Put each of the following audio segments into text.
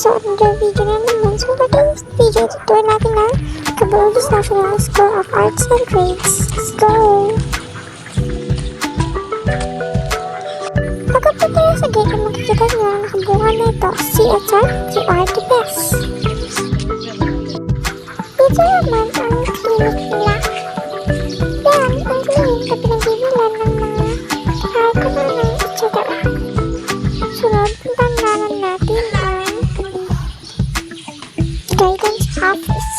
So, another video na naman. So, for today's video, tuturuan natin ang Cabooltu's National School of Arts and Trades. Let's go! Pagkapunta tayo sa gate, makikita nyo ang nakabuhan na ito. See a chat, you are the best. Dito naman ang clinic nila. Yan, ang clinic na pinagbibilan ng mga kamanan, etc. Sunod, puntahan natin ang guidance office.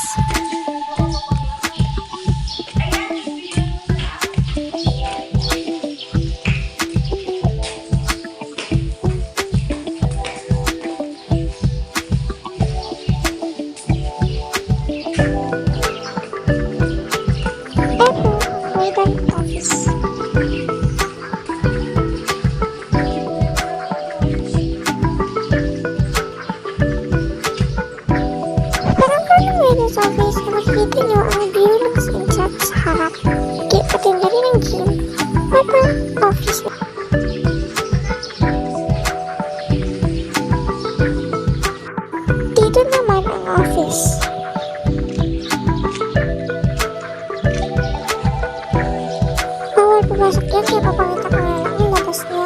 Sa office na makikita nyo ang view ng screenshot sa harap. Pati na rin ang gym at ang office na. Dito naman ang office. Bawal pumasok yan kaya papakita ko na lang ang labas niya.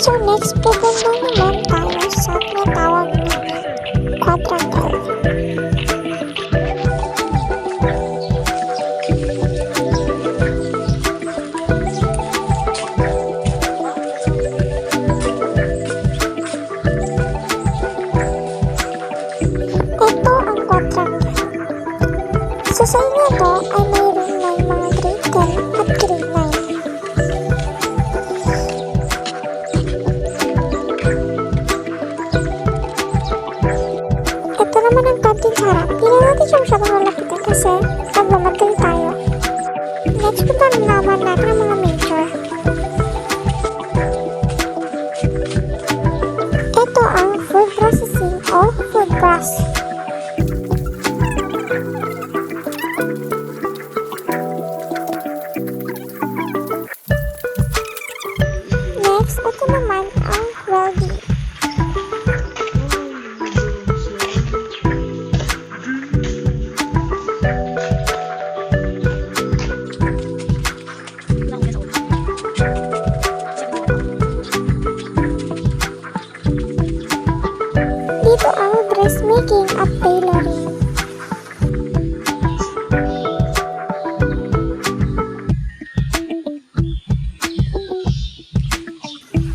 So next, pupunta naman tayo sa tinatawag na quadrangle. Ito ang quadrangle. Sa side na ito ay mayroon ng mga grade 10 at grade 9. Ito naman ang canteen sa harap. Hindi natin siya masyadong malapitan kasi nagmamagal tayo. Next, punta naman natin ang mga major. Ito ang food processing o food process. Next, ito naman ang welding. Dito ang dressmaking at tailoring.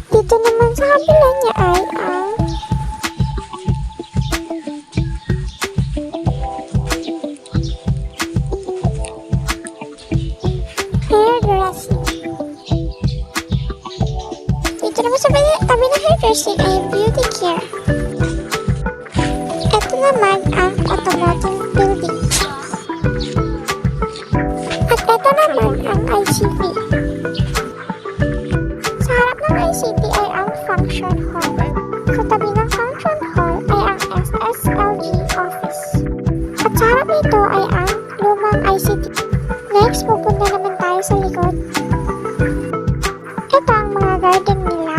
Dito naman sa kabila niya ay ang hairdressing. Dito naman sa tabi ng hairdressing ay beauty care. Ito naman ang automotive building. At ito naman ang ICT. Sa harap ng ICT ay ang function hall. Sa tabi ng function hall ay ang SSLG office. At sa harap nito ay ang lumang ICT. Next, pupunta naman tayo sa likod. Ito ang mga garden nila.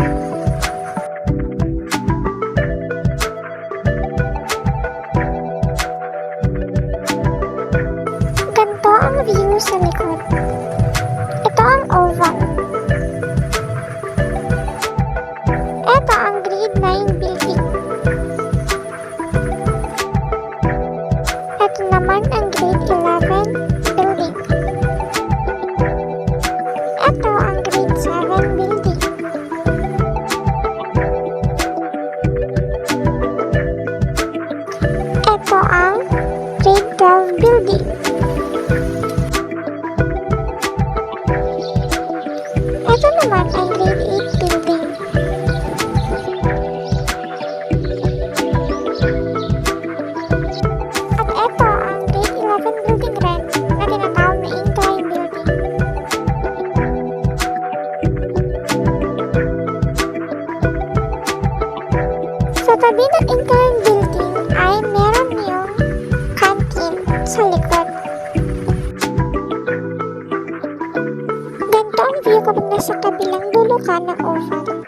Ganito ang view sa likod. Ito ang oval. Ito ang grade 9 building. Ito naman ang grade 11 building. Ito ang grade 7 building. Ito ang grade 12 building. Ito naman ay grade 8 building. At ito ang grade 11 building rin na tinatawag na incline building. Sa tabi ng incline building ay meron yung canteen sa likod. nasa kabilang dulo ka ng oval.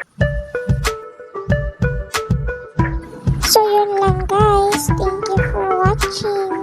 So yun lang guys. Thank you for watching.